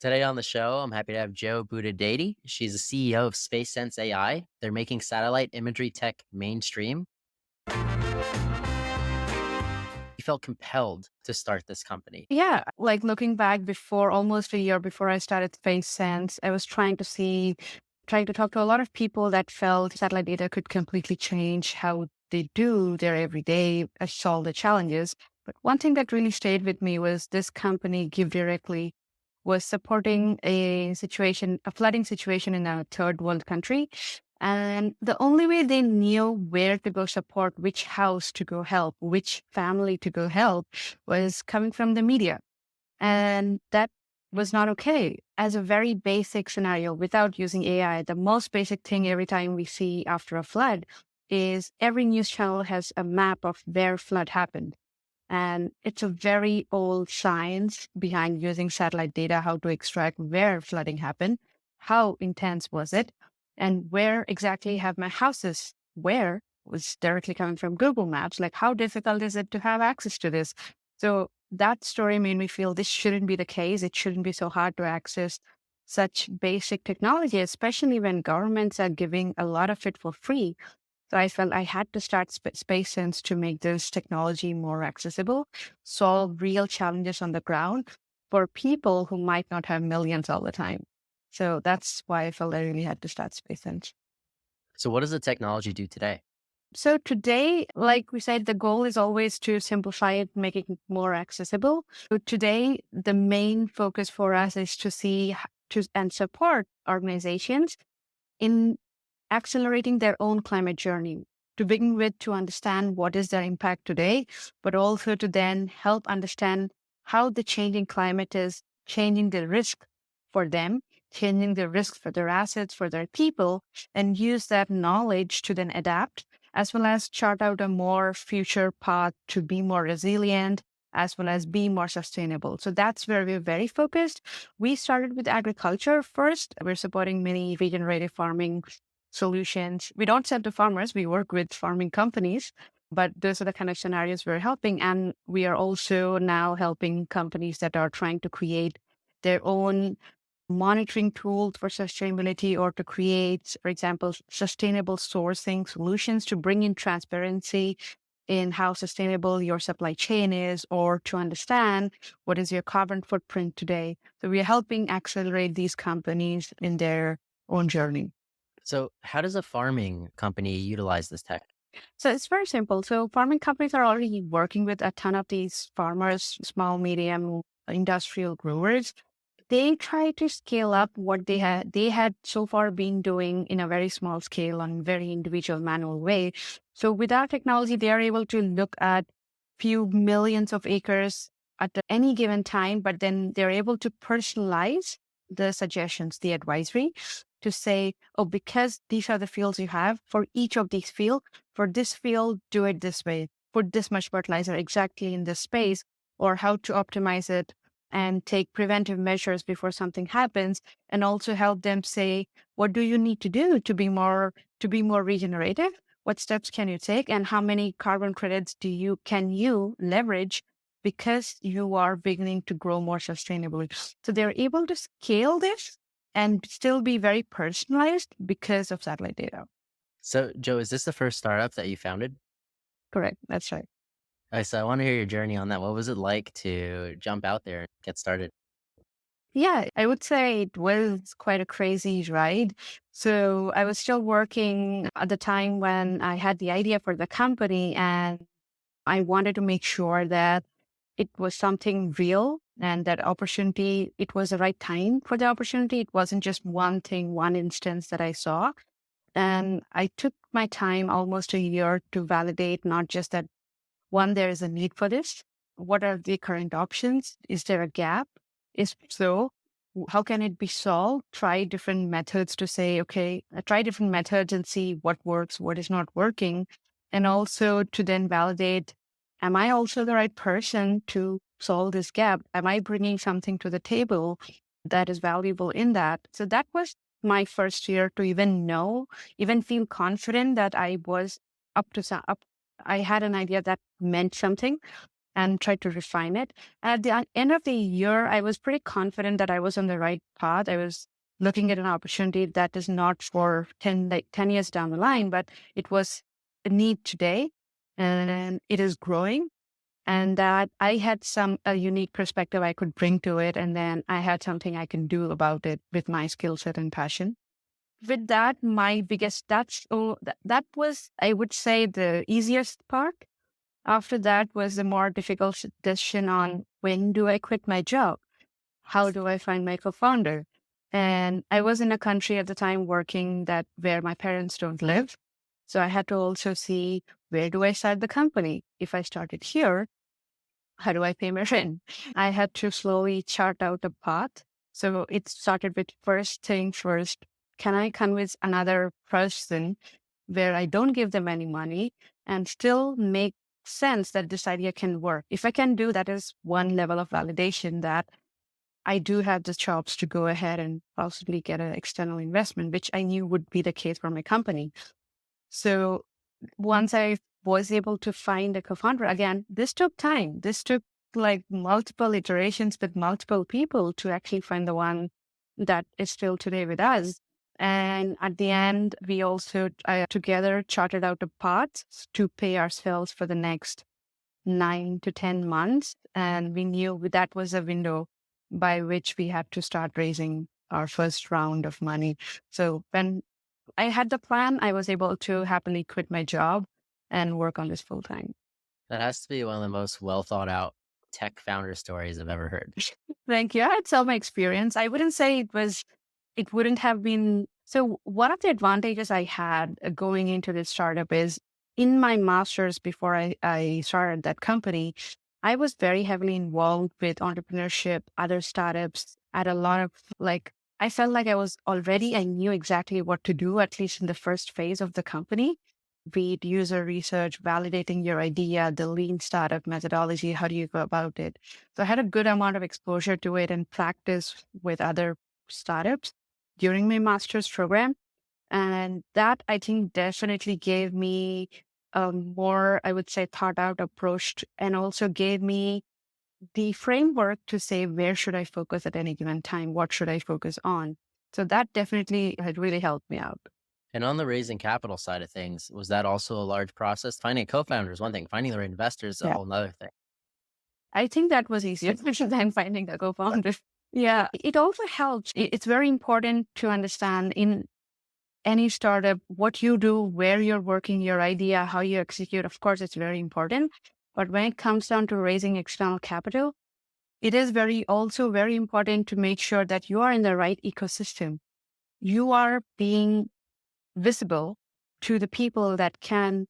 Today on the show, I'm happy to have Jyotsna Budideti. She's the CEO of SpaceSense.AI. They're making satellite imagery tech mainstream. You felt compelled to start this company. Yeah, like looking back before almost a year before I started Space Sense, I was trying to talk to a lot of people that felt satellite data could completely change how they do their everyday, solve the challenges. But one thing that really stayed with me was this company, Give Directly, was supporting a flooding situation in a third world country. And the only way they knew where to go support, which house to go help, which family to go help, was coming from the media. And that was not okay. As a very basic scenario, without using AI, the most basic thing every time we see after a flood is every news channel has a map of where flood happened. And it's a very old science behind using satellite data, how to extract where flooding happened, how intense was it, and where exactly have my houses, where was directly coming from Google Maps. Like, how difficult is it to have access to this? So that story made me feel this shouldn't be the case. It shouldn't be so hard to access such basic technology, especially when governments are giving a lot of it for free. So I felt I had to start SpaceSense to make this technology more accessible, solve real challenges on the ground for people who might not have millions all the time. So that's why I felt I really had to start SpaceSense. So, what does the technology do today? So today, like we said, the goal is always to simplify it, make it more accessible. So today, the main focus for us is to see to and support organizations in accelerating their own climate journey. To begin with, to understand what is their impact today, but also to then help understand how the changing climate is changing the risk for them, changing the risk for their assets, for their people, and use that knowledge to then adapt, as well as chart out a more future path to be more resilient, as well as be more sustainable. So that's where we're very focused. We started with agriculture first. We're supporting many regenerative farming solutions. We don't sell to farmers, we work with farming companies, but those are the kind of scenarios we're helping. And we are also now helping companies that are trying to create their own monitoring tools for sustainability or to create, for example, sustainable sourcing solutions to bring in transparency in how sustainable your supply chain is, or to understand what is your carbon footprint today. So we are helping accelerate these companies in their own journey. So, how does a farming company utilize this tech? So it's very simple. So farming companies are already working with a ton of these farmers, small, medium, industrial growers. They try to scale up what they had so far been doing in a very small scale on very individual manual way. So with our technology, they are able to look at few millions of acres at any given time, but then they're able to personalize the suggestions, the advisory, to say, oh, because these are the fields you have, for each of these fields, for this field, do it this way, put this much fertilizer exactly in this space, or how to optimize it and take preventive measures before something happens, and also help them say, what do you need to do to be more regenerative? What steps can you take, and how many carbon credits can you leverage because you are beginning to grow more sustainably? So they're able to scale this and still be very personalized because of satellite data. So, Joe, is this the first startup that you founded? Correct. That's right. So I want to hear your journey on that. What was it like to jump out there and get started? Yeah, I would say it was quite a crazy ride. So I was still working at the time when I had the idea for the company, and I wanted to make sure that it was something real and that opportunity, it was the right time for the opportunity. It wasn't just one thing, one instance that I saw. And I took my time, almost a year, to validate not just that one, there is a need for this. What are the current options? Is there a gap? If so, how can it be solved? Try different methods to say, okay, try different methods and see what works, what is not working. And also to then validate, am I also the right person to solve this gap? Am I bringing something to the table that is valuable in that? So that was my first year to even feel confident that I was up to some, up. I had an idea that meant something. and tried to refine it. At the end of the year, I was pretty confident that I was on the right path. I was looking at an opportunity that is not for 10 years down the line, but it was a need today and it is growing. And that I had a unique perspective I could bring to it. And then I had something I can do about it with my skill set and passion. With that, my biggest, that was, I would say, the easiest part. After that was the more difficult decision on when do I quit my job? How do I find my co-founder? And I was in a country at the time working that where my parents don't live. So I had to also see, where do I start the company? If I started here, how do I pay my rent? I had to slowly chart out a path. So it started with first thing first. Can I convince another person where I don't give them any money and still make sense that this idea can work? If I can do that, is one level of validation that I do have the chops to go ahead and possibly get an external investment, which I knew would be the case for my company. So once I was able to find a co-founder, again, this took time. This took like multiple iterations with multiple people to actually find the one that is still today with us. And at the end, we also together charted out a path to pay ourselves for the next 9 to 10 months. And we knew that was a window by which we had to start raising our first round of money. So when I had the plan, I was able to happily quit my job and work on this full time. That has to be one of the most well thought out tech founder stories I've ever heard. Thank you. I had some experience. I wouldn't say it wouldn't have been. So, one of the advantages I had going into this startup is in my master's before I started that company, I was very heavily involved with entrepreneurship, other startups, at a lot of like, I felt like I knew exactly what to do, at least in the first phase of the company. Be it user research, validating your idea, the lean startup methodology, how do you go about it? So I had a good amount of exposure to it and practice with other startups during my master's program. And that I think definitely gave me a more, I would say, thought out approach and also gave me the framework to say, where should I focus at any given time? What should I focus on? So that definitely had really helped me out. And on the raising capital side of things, was that also a large process? Finding a co-founder is one thing, finding the right investors is a Yeah. whole nother thing. I think that was easier than finding a co-founder. Yeah. It also helps. It's very important to understand in any startup what you do, where you're working, your idea, how you execute. Of course, it's very important. But when it comes down to raising external capital, it is also very important to make sure that you are in the right ecosystem. You are being visible to the people that can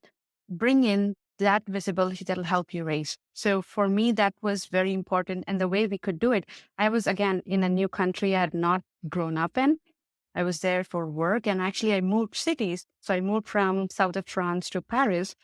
bring in that visibility that'll help you raise. So for me, that was very important. And the way we could do it, I was again in a new country I had not grown up in. I was there for work and actually I moved cities. So I moved from south of France to Paris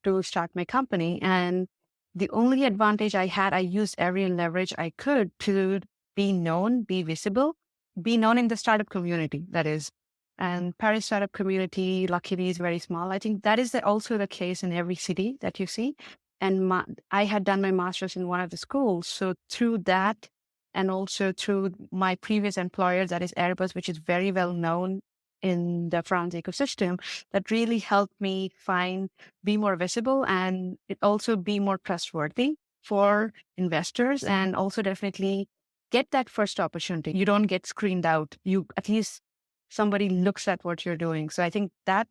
to start my company. And the only advantage I had, I used every leverage I could to be known, be visible, be known in the startup community, that is. And Paris startup community, luckily, is very small. I think that is also the case in every city that you see. And I had done my master's in one of the schools. So through that, and also through my previous employer, that is Airbus, which is very well known in the France ecosystem, that really helped me be more visible and it also be more trustworthy for investors and also definitely get that first opportunity. You don't get screened out. You at least somebody looks at what you're doing. So I think that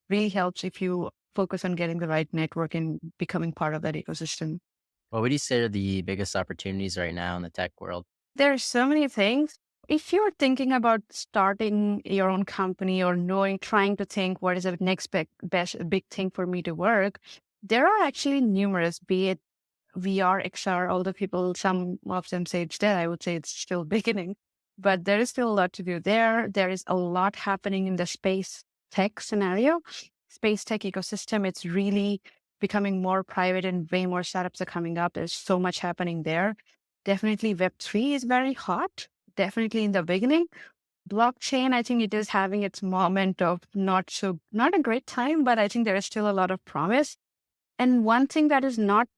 really helps if you focus on getting the right network and becoming part of that ecosystem. What would you say are the biggest opportunities right now in the tech world? There are so many things. If you're thinking about starting your own company or trying to think what is the next best big thing for me to work, there are actually numerous, be it VR, XR, all the people, some of them say it's dead. I would say it's still beginning, but there is still a lot to do there. There is a lot happening in the space tech scenario, space tech ecosystem. It's really becoming more private and way more startups are coming up. There's so much happening there. Definitely Web3 is very hot, definitely in the beginning. Blockchain, I think it is having its moment of not a great time, but I think there is still a lot of promise. And one thing that is not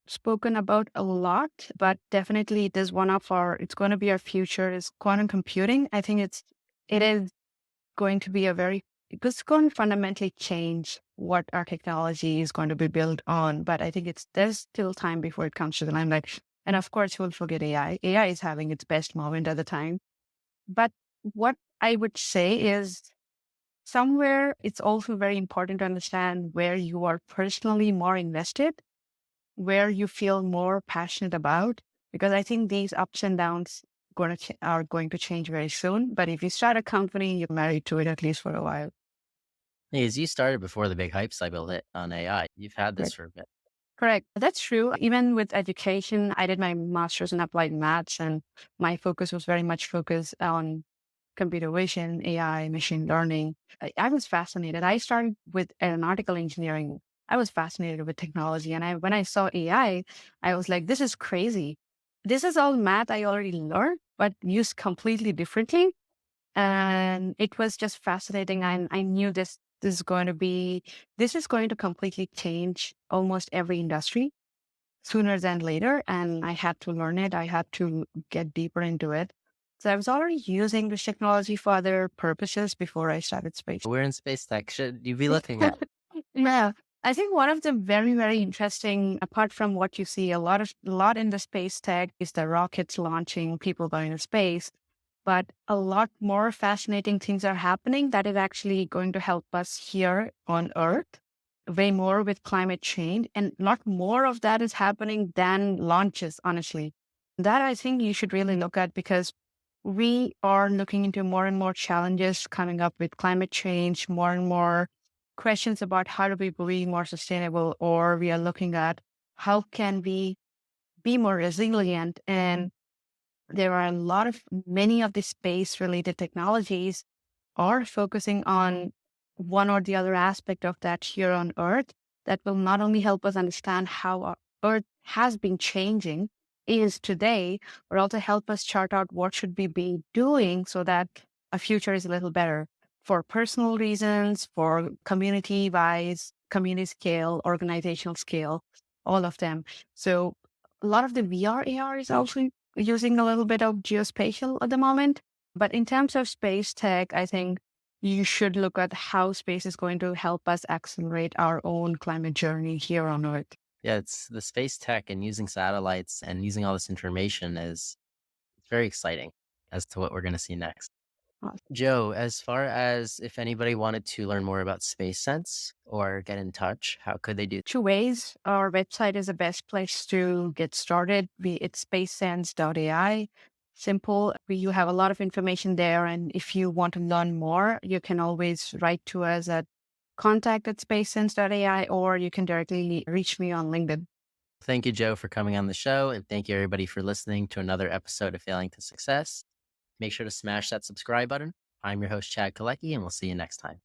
spoken about a lot, but definitely it is one of it's going to be our future is quantum computing. I think it is going to be it's going to fundamentally change what our technology is going to be built on. But I think there's still time before it comes to the limelight. And of course, we'll forget AI. AI is having its best moment at the time. But what I would say is somewhere it's also very important to understand where you are personally more invested, where you feel more passionate about, because I think these ups and downs are going to change very soon. But if you start a company, you're married to it at least for a while. Hey, as you started before the big hype cycle hit on AI, you've had this Right. for a bit. Correct. That's true. Even with education, I did my master's in applied maths, and my focus was very much focused on computer vision, AI, machine learning. I was fascinated. I started with aeronautical engineering. I was fascinated with technology. And when I saw AI, I was like, this is crazy. This is all math I already learned, but used completely differently. And it was just fascinating. And I knew this is going to completely change almost every industry sooner than later. And I had to learn it. I had to get deeper into it. So I was already using this technology for other purposes before I started space. We're in space tech. Should you be looking at? Yeah. I think one of the very, very interesting, apart from what you see a lot in the space tech is the rockets launching, people going to space. But a lot more fascinating things are happening that is actually going to help us here on Earth, way more with climate change. And a lot more of that is happening than launches, honestly. That I think you should really look at because we are looking into more and more challenges coming up with climate change, more and more questions about how do we be more sustainable, or we are looking at how can we be more resilient. And there are many of the space related technologies are focusing on one or the other aspect of that here on Earth that will not only help us understand how our Earth has been changing, is today, but also help us chart out what should we be doing so that a future is a little better for personal reasons, for community wise, community scale, organizational scale, all of them. So a lot of the VR AR is also using a little bit of geospatial at the moment. But in terms of space tech, I think you should look at how space is going to help us accelerate our own climate journey here on Earth. Yeah, it's the space tech and using satellites and using all this information is it's very exciting as to what we're going to see next. Joe, as far as if anybody wanted to learn more about Space Sense or get in touch, how could they do? Two ways. Our website is the best place to get started. It's SpaceSense.AI. Simple. You have a lot of information there. And if you want to learn more, you can always write to us at contact@spacesense.ai, or you can directly reach me on LinkedIn. Thank you, Joe, for coming on the show. And thank you, everybody, for listening to another episode of Failing to Success. Make sure to smash that subscribe button. I'm your host, Chad Kalecki, and we'll see you next time.